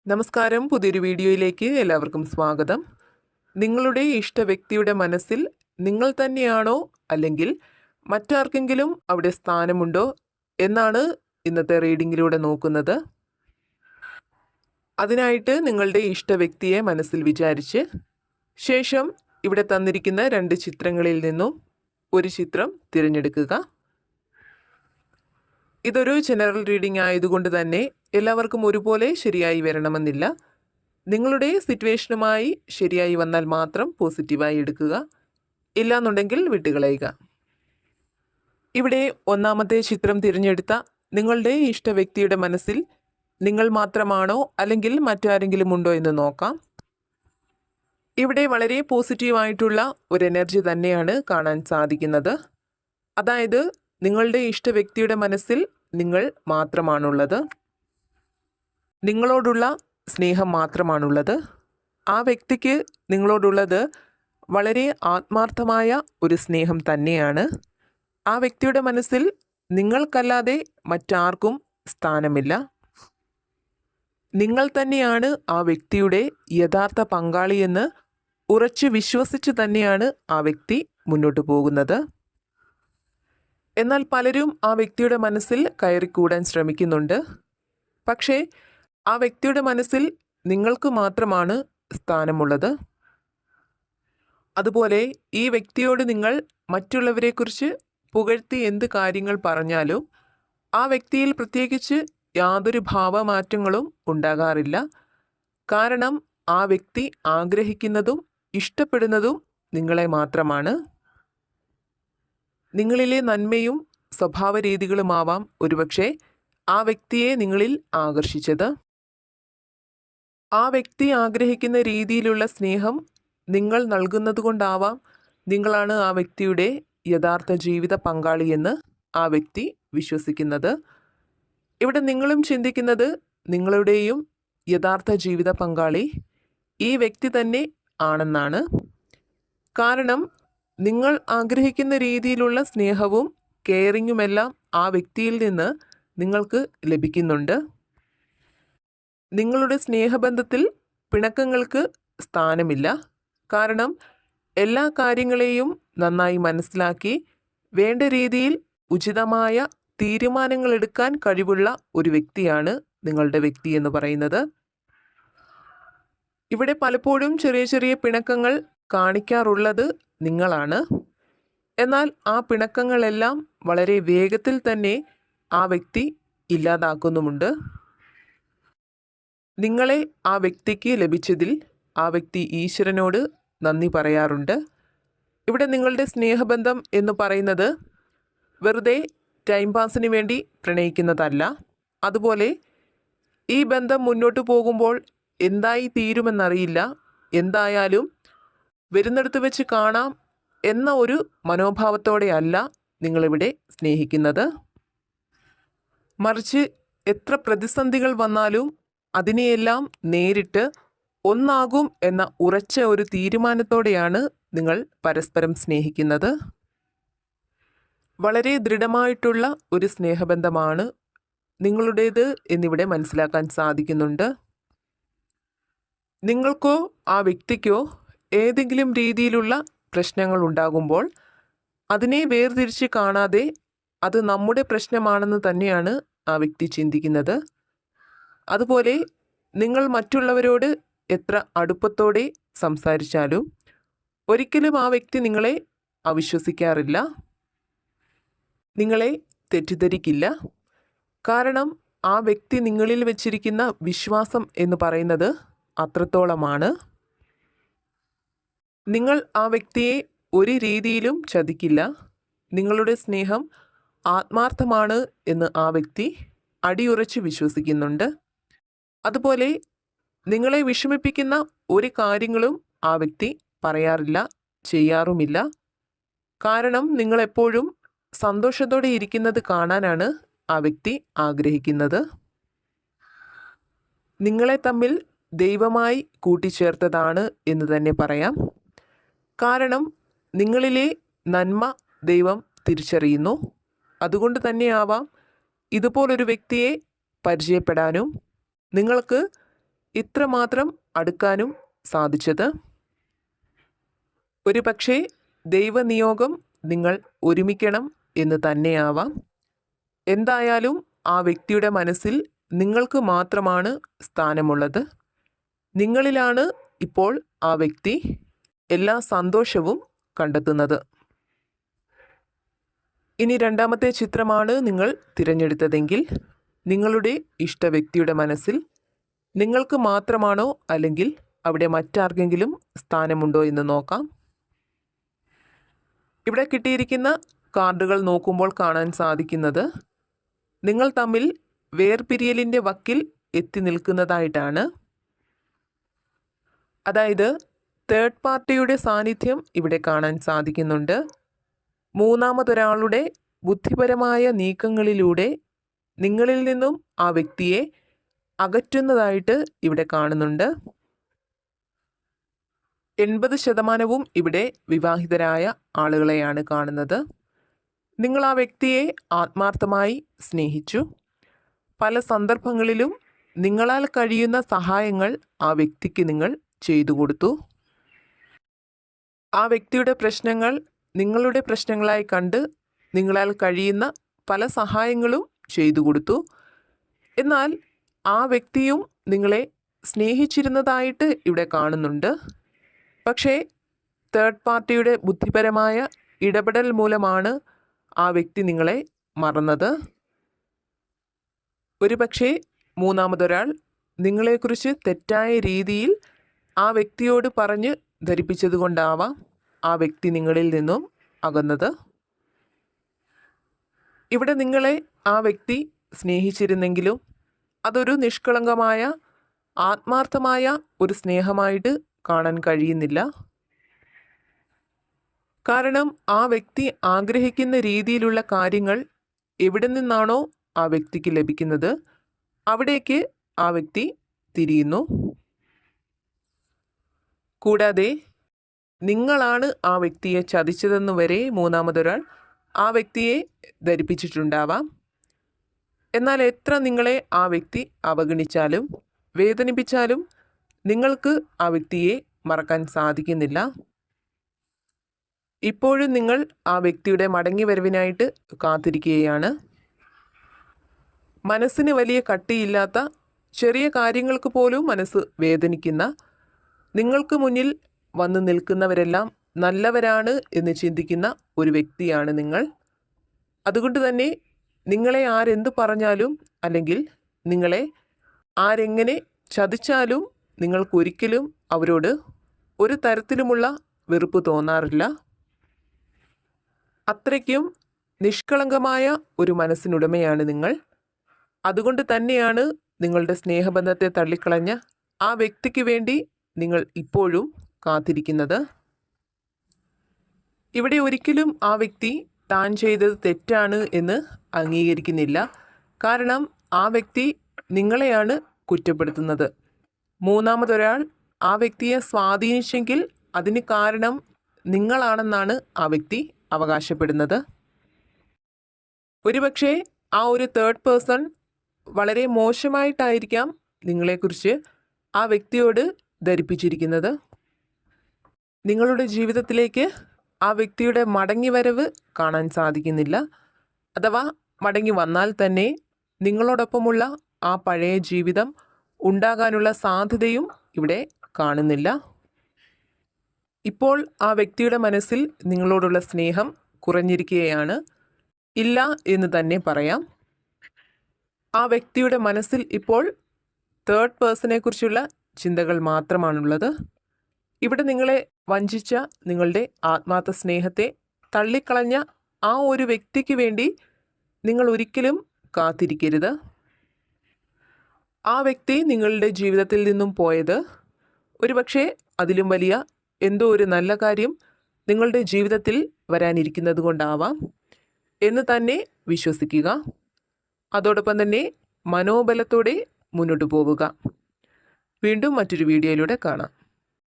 നമസ്കാരം. പുതിയൊരു വീഡിയോയിലേക്ക് എല്ലാവർക്കും സ്വാഗതം. നിങ്ങളുടെ ഇഷ്ട വ്യക്തിയുടെ മനസ്സിൽ നിങ്ങൾ തന്നെയാണോ അല്ലെങ്കിൽ മറ്റാർക്കെങ്കിലും അവിടെ സ്ഥാനമുണ്ടോ എന്നാണ് ഇന്നത്തെ റീഡിങ്ങിലൂടെ നോക്കുന്നത്. അതിനായിട്ട് നിങ്ങളുടെ ഇഷ്ട വ്യക്തിയെ മനസ്സിൽ വിചാരിച്ച് ശേഷം ഇവിടെ തന്നിരിക്കുന്ന 2 ചിത്രങ്ങളിൽ നിന്നും ഒരു ചിത്രം തിരഞ്ഞെടുക്കുക. ഇതൊരു ജനറൽ റീഡിംഗ് ആയതുകൊണ്ട് തന്നെ എല്ലാവർക്കും ഒരുപോലെ ശരിയായി വരണമെന്നില്ല. നിങ്ങളുടെ സിറ്റുവേഷനുമായി ശരിയായി വന്നാൽ മാത്രം പോസിറ്റീവായി എടുക്കുക, ഇല്ലാന്നുണ്ടെങ്കിൽ വിട്ടുകളയുക. ഇവിടെ ഒന്നാമത്തെ ചിത്രം തിരഞ്ഞെടുത്ത നിങ്ങളുടെ ഇഷ്ട വ്യക്തിയുടെ മനസ്സിൽ നിങ്ങൾ മാത്രമാണോ അല്ലെങ്കിൽ മറ്റാരെങ്കിലും ഉണ്ടോ എന്ന് നോക്കാം. ഇവിടെ വളരെ പോസിറ്റീവായിട്ടുള്ള ഒരു എനർജി തന്നെയാണ് കാണാൻ സാധിക്കുന്നത്. അതായത് നിങ്ങളുടെ ഇഷ്ട വ്യക്തിയുടെ മനസ്സിൽ നിങ്ങൾ മാത്രമാണുള്ളത്, നിങ്ങളോടുള്ള സ്നേഹം മാത്രമാണുള്ളത്. ആ വ്യക്തിക്ക് നിങ്ങളോടുള്ളത് വളരെ ആത്മാർത്ഥമായ ഒരു സ്നേഹം തന്നെയാണ്. ആ വ്യക്തിയുടെ മനസ്സിൽ നിങ്ങൾക്കല്ലാതെ മറ്റാർക്കും സ്ഥാനമില്ല. നിങ്ങൾ തന്നെയാണ് ആ വ്യക്തിയുടെ യഥാർത്ഥ പങ്കാളിയെന്ന് ഉറച്ചു വിശ്വസിച്ച് തന്നെയാണ് ആ വ്യക്തി മുന്നോട്ട് പോകുന്നത്. എന്നാൽ പലരും ആ വ്യക്തിയുടെ മനസ്സിൽ കയറിക്കൂടാൻ ശ്രമിക്കുന്നുണ്ട്. പക്ഷേ ആ വ്യക്തിയുടെ മനസ്സിൽ നിങ്ങൾക്ക് മാത്രമാണ് സ്ഥാനമുള്ളത്. അതുപോലെ ഈ വ്യക്തിയോട് നിങ്ങൾ മറ്റുള്ളവരെക്കുറിച്ച് പുകഴ്ത്തി എന്ത് കാര്യങ്ങൾ പറഞ്ഞാലും ആ വ്യക്തിയിൽ പ്രത്യേകിച്ച് യാതൊരു ഭാവമാറ്റങ്ങളും ഉണ്ടാകാറില്ല. കാരണം ആ വ്യക്തി ആഗ്രഹിക്കുന്നതും ഇഷ്ടപ്പെടുന്നതും നിങ്ങളെ മാത്രമാണ്. നിങ്ങളിലെ നന്മയും സ്വഭാവ രീതികളുമാവാം ഒരുപക്ഷെ ആ വ്യക്തിയെ നിങ്ങളിൽ ആകർഷിച്ചത്. ആ വ്യക്തി ആഗ്രഹിക്കുന്ന രീതിയിലുള്ള സ്നേഹം നിങ്ങൾ നൽകുന്നതുകൊണ്ടാവാം നിങ്ങളാണ് ആ വ്യക്തിയുടെ യഥാർത്ഥ ജീവിത പങ്കാളിയെന്ന് ആ വ്യക്തി വിശ്വസിക്കുന്നത്. ഇവിടെ നിങ്ങളും ചിന്തിക്കുന്നത് നിങ്ങളുടെയും യഥാർത്ഥ ജീവിത പങ്കാളി ഈ വ്യക്തി തന്നെ ആണെന്നാണ്. കാരണം നിങ്ങൾ ആഗ്രഹിക്കുന്ന രീതിയിലുള്ള സ്നേഹവും കെയറിങ്ങുമെല്ലാം ആ വ്യക്തിയിൽ നിന്ന് നിങ്ങൾക്ക് ലഭിക്കുന്നുണ്ട്. നിങ്ങളുടെ സ്നേഹബന്ധത്തിൽ പിണക്കങ്ങൾക്ക് സ്ഥാനമില്ല. കാരണം എല്ലാ കാര്യങ്ങളെയും നന്നായി മനസ്സിലാക്കി വേണ്ട രീതിയിൽ ഉചിതമായ തീരുമാനങ്ങൾ എടുക്കാൻ കഴിവുള്ള ഒരു വ്യക്തിയാണ് നിങ്ങളുടെ വ്യക്തി എന്ന് പറയുന്നത്. ഇവിടെ പലപ്പോഴും ചെറിയ ചെറിയ പിണക്കങ്ങൾ കാണിക്കാറുള്ളത് നിങ്ങളാണ്. എന്നാൽ ആ പിണക്കങ്ങളെല്ലാം വളരെ വേഗത്തിൽ തന്നെ ആ വ്യക്തി ഇല്ലാതാക്കുന്നുമുണ്ട്. നിങ്ങളെ ആ വ്യക്തിക്ക് ലഭിച്ചതിൽ ആ വ്യക്തി ഈശ്വരനോട് നന്ദി പറയാറുണ്ട്. ഇവിടെ നിങ്ങളുടെ സ്നേഹബന്ധം എന്ന് പറയുന്നത് വെറുതെ ടൈം പാസിന് വേണ്ടി പ്രണയിക്കുന്നതല്ല. അതുപോലെ ഈ ബന്ധം മുന്നോട്ട് പോകുമ്പോൾ എന്തായി തീരുമെന്നറിയില്ല, എന്തായാലും വരുന്നിടത്ത് വെച്ച് കാണാം എന്ന ഒരു മനോഭാവത്തോടെയല്ല നിങ്ങളിവിടെ സ്നേഹിക്കുന്നത്. മറിച്ച് എത്ര പ്രതിസന്ധികൾ വന്നാലും അതിനെയെല്ലാം നേരിട്ട് ഒന്നാകും എന്ന ഉറച്ച ഒരു തീരുമാനത്തോടെയാണ് നിങ്ങൾ പരസ്പരം സ്നേഹിക്കുന്നത്. വളരെ ദൃഢമായിട്ടുള്ള ഒരു സ്നേഹബന്ധമാണ് നിങ്ങളുടേത് എന്നിവിടെ മനസ്സിലാക്കാൻ സാധിക്കുന്നുണ്ട്. നിങ്ങൾക്കോ ആ വ്യക്തിക്കോ ഏതെങ്കിലും രീതിയിലുള്ള പ്രശ്നങ്ങൾ ഉണ്ടാകുമ്പോൾ അതിനെ വേർതിരിച്ച് കാണാതെ അത് നമ്മുടെ പ്രശ്നമാണെന്ന് തന്നെയാണ് ആ വ്യക്തി ചിന്തിക്കുന്നത്. അതുപോലെ നിങ്ങൾ മറ്റുള്ളവരോട് എത്ര അടുപ്പത്തോടെ സംസാരിച്ചാലും ഒരിക്കലും ആ വ്യക്തി നിങ്ങളെ അവിശ്വസിക്കാറില്ല, നിങ്ങളെ തെറ്റിദ്ധരിക്കില്ല. കാരണം ആ വ്യക്തി നിങ്ങളിൽ വെച്ചിരിക്കുന്ന വിശ്വാസം എന്ന് പറയുന്നത് അത്രത്തോളമാണ്. നിങ്ങൾ ആ വ്യക്തിയെ ഒരു രീതിയിലും ചതിക്കില്ല. നിങ്ങളുടെ സ്നേഹം ആത്മാർത്ഥമാണ് എന്ന് ആ വ്യക്തി അടിയുറച്ച് വിശ്വസിക്കുന്നുണ്ട്. അതുപോലെ നിങ്ങളെ വിഷമിപ്പിക്കുന്ന ഒരു കാര്യങ്ങളും ആ വ്യക്തി പറയാറില്ല, ചെയ്യാറുമില്ല. കാരണം നിങ്ങളെപ്പോഴും സന്തോഷത്തോടെ ഇരിക്കുന്നത് കാണാനാണ് ആ വ്യക്തി ആഗ്രഹിക്കുന്നത്. നിങ്ങളെ തമ്മിൽ ദൈവമായി കൂട്ടിച്ചേർത്തതാണ് എന്ന് തന്നെ പറയാം. കാരണം നിങ്ങളിലെ നന്മ ദൈവം തിരിച്ചറിയുന്നു. അതുകൊണ്ട് തന്നെയാവാം ഇതുപോലൊരു വ്യക്തിയെ പരിചയപ്പെടാനും നിങ്ങൾക്ക് ഇത്രമാത്രം അടുക്കാനും സാധിച്ചത്? ഒരു പക്ഷേ ദൈവനിയോഗം നിങ്ങൾ ഒരുമിക്കണം എന്ന് തന്നെയാവാം. എന്തായാലും ആ വ്യക്തിയുടെ മനസ്സിൽ നിങ്ങൾക്ക് മാത്രമാണ് സ്ഥാനമുള്ളത്. നിങ്ങളിലാണ് ഇപ്പോൾ ആ വ്യക്തി എല്ലാ സന്തോഷവും കണ്ടെത്തുന്നത്. ഇനി രണ്ടാമത്തെ ചിത്രമാണ് നിങ്ങൾ തിരഞ്ഞെടുത്തതെങ്കിൽ നിങ്ങളുടെ ഇഷ്ട വ്യക്തിയുടെ മനസ്സിൽ നിങ്ങൾക്ക് മാത്രമാണോ അല്ലെങ്കിൽ അവിടെ മറ്റാർക്കെങ്കിലും സ്ഥാനമുണ്ടോ എന്ന് നോക്കാം. ഇവിടെ കിട്ടിയിരിക്കുന്ന കാർഡുകൾ നോക്കുമ്പോൾ കാണാൻ സാധിക്കുന്നത് നിങ്ങൾ തമ്മിൽ വേർപിരിയലിൻ്റെ വക്കിൽ എത്തി നിൽക്കുന്നതായിട്ടാണ്. അതായത് തേർഡ് പാർട്ടിയുടെ സാന്നിധ്യം ഇവിടെ കാണാൻ സാധിക്കുന്നുണ്ട്. മൂന്നാമതൊരാളുടെ ബുദ്ധിപരമായ നീക്കങ്ങളിലൂടെ നിങ്ങളിൽ നിന്നും ആ വ്യക്തിയെ അകറ്റുന്നതായിട്ട് ഇവിടെ കാണുന്നുണ്ട്. 80% ഇവിടെ വിവാഹിതരായ ആളുകളെയാണ് കാണുന്നത്. നിങ്ങൾ ആ വ്യക്തിയെ ആത്മാർത്ഥമായി സ്നേഹിച്ചു. പല സന്ദർഭങ്ങളിലും നിങ്ങളാൽ കഴിയുന്ന സഹായങ്ങൾ ആ വ്യക്തിക്ക് നിങ്ങൾ ചെയ്തു കൊടുത്തു. ആ വ്യക്തിയുടെ പ്രശ്നങ്ങൾ നിങ്ങളുടെ പ്രശ്നങ്ങളായി കണ്ട് നിങ്ങളാൽ കഴിയുന്ന പല സഹായങ്ങളും ചെയ്തു കൊടുത്തു. എന്നാൽ ആ വ്യക്തിയും നിങ്ങളെ സ്നേഹിച്ചിരുന്നതായിട്ട് ഇവിടെ കാണുന്നുണ്ട്. പക്ഷേ തേർഡ് പാർട്ടിയുടെ ബുദ്ധിപരമായ ഇടപെടൽ മൂലമാണ് ആ വ്യക്തി നിങ്ങളെ മറന്നത്. ഒരുപക്ഷെ മൂന്നാമതൊരാൾ നിങ്ങളെക്കുറിച്ച് തെറ്റായ രീതിയിൽ ആ വ്യക്തിയോട് പറഞ്ഞ് ധരിപ്പിച്ചതുകൊണ്ടാവാം ആ വ്യക്തി നിങ്ങളിൽ നിന്നും അകന്നത്. ഇവിടെ നിങ്ങളെ ആ വ്യക്തി സ്നേഹിച്ചിരുന്നെങ്കിലും അതൊരു നിഷ്കളങ്കമായ ആത്മാർത്ഥമായ ഒരു സ്നേഹമായിട്ട് കാണാൻ കഴിയുന്നില്ല. കാരണം ആ വ്യക്തി ആഗ്രഹിക്കുന്ന രീതിയിലുള്ള കാര്യങ്ങൾ എവിടെ നിന്നാണോ ആ വ്യക്തിക്ക് ലഭിക്കുന്നത് അവിടേക്ക് ആ വ്യക്തി തിരിയുന്നു. കൂടാതെ നിങ്ങളാണ് ആ വ്യക്തിയെ ചതിച്ചതെന്ന് വരെ മൂന്നാമതൊരാൾ ആ വ്യക്തിയെ ധരിപ്പിച്ചിട്ടുണ്ടാവാം. എന്നാൽ എത്ര നിങ്ങളെ ആ വ്യക്തി അവഗണിച്ചാലും വേദനിപ്പിച്ചാലും നിങ്ങൾക്ക് ആ വ്യക്തിയെ മറക്കാൻ സാധിക്കുന്നില്ല. ഇപ്പോഴും നിങ്ങൾ ആ വ്യക്തിയുടെ മടങ്ങിവരവിനായിട്ട് കാത്തിരിക്കുകയാണ്. മനസ്സിന് വലിയ കട്ടിയില്ലാത്ത ചെറിയ കാര്യങ്ങൾക്ക് പോലും മനസ്സ് വേദനിക്കുന്ന നിങ്ങൾക്ക് മുന്നിൽ വന്നു നിൽക്കുന്നവരെല്ലാം നല്ലവരാണ് എന്ന് ചിന്തിക്കുന്ന ഒരു വ്യക്തിയാണ് നിങ്ങൾ. അതുകൊണ്ട് തന്നെ നിങ്ങളെ ആരെന്തു പറഞ്ഞാലും അല്ലെങ്കിൽ നിങ്ങളെ ആരെങ്ങനെ ചതിച്ചാലും നിങ്ങൾക്കൊരിക്കലും അവരോട് ഒരു തരത്തിലുമുള്ള വെറുപ്പ് തോന്നാറില്ല. അത്രയ്ക്കും നിഷ്കളങ്കമായ ഒരു മനസ്സിനുടമയാണ് നിങ്ങൾ. അതുകൊണ്ട് തന്നെയാണ് നിങ്ങളുടെ സ്നേഹബന്ധത്തെ തള്ളിക്കളഞ്ഞ ആ വ്യക്തിക്ക് വേണ്ടി നിങ്ങൾ ഇപ്പോഴും കാത്തിരിക്കുന്നത്. ഇവിടെ ഒരിക്കലും ആ വ്യക്തി താൻ ചെയ്തത് തെറ്റാണ് എന്ന് അംഗീകരിക്കുന്നില്ല. കാരണം ആ വ്യക്തി നിങ്ങളെയാണ് കുറ്റപ്പെടുത്തുന്നത്. മൂന്നാമതൊരാൾ ആ വ്യക്തിയെ സ്വാധീനിച്ചെങ്കിൽ അതിന് കാരണം നിങ്ങളാണെന്നാണ് ആ വ്യക്തി അവകാശപ്പെടുന്നത്. ഒരുപക്ഷെ ആ ഒരു തേർഡ് പേഴ്സൺ വളരെ മോശമായിട്ടായിരിക്കാം നിങ്ങളെക്കുറിച്ച് ആ വ്യക്തിയോട് ധരിപ്പിച്ചിരിക്കുന്നത്. നിങ്ങളുടെ ജീവിതത്തിലേക്ക് ആ വ്യക്തിയുടെ മടങ്ങിവരവ് കാണാൻ സാധിക്കുന്നില്ല. അഥവാ മടങ്ങി വന്നാൽ തന്നെ നിങ്ങളോടൊപ്പമുള്ള ആ പഴയ ജീവിതം ഉണ്ടാകാനുള്ള സാധ്യതയും ഇവിടെ കാണുന്നില്ല. ഇപ്പോൾ ആ വ്യക്തിയുടെ മനസ്സിൽ നിങ്ങളോടുള്ള സ്നേഹം കുറഞ്ഞിരിക്കുകയാണ്. ഇല്ല എന്ന് തന്നെ പറയാം. ആ വ്യക്തിയുടെ മനസ്സിൽ ഇപ്പോൾ തേർഡ് പേഴ്സണെ കുറിച്ചുള്ള ചിന്തകൾ മാത്രമാണുള്ളത്. ഇവിടെ നിങ്ങളെ വഞ്ചിച്ച നിങ്ങളുടെ ആത്മാർത്ഥ സ്നേഹത്തെ തള്ളിക്കളഞ്ഞ ആ ഒരു വ്യക്തിക്ക് വേണ്ടി നിങ്ങൾ ഒരിക്കലും കാത്തിരിക്കരുത്. ആ വ്യക്തി നിങ്ങളുടെ ജീവിതത്തിൽ നിന്നും പോയത് ഒരുപക്ഷെ അതിലും വലിയ എന്തോ ഒരു നല്ല കാര്യം നിങ്ങളുടെ ജീവിതത്തിൽ വരാനിരിക്കുന്നത് കൊണ്ടാവാം എന്ന് തന്നെ വിശ്വസിക്കുക. അതോടൊപ്പം തന്നെ മനോബലത്തോടെ മുന്നോട്ട് പോവുക. വീണ്ടും മറ്റൊരു വീഡിയോയിലൂടെ കാണാം.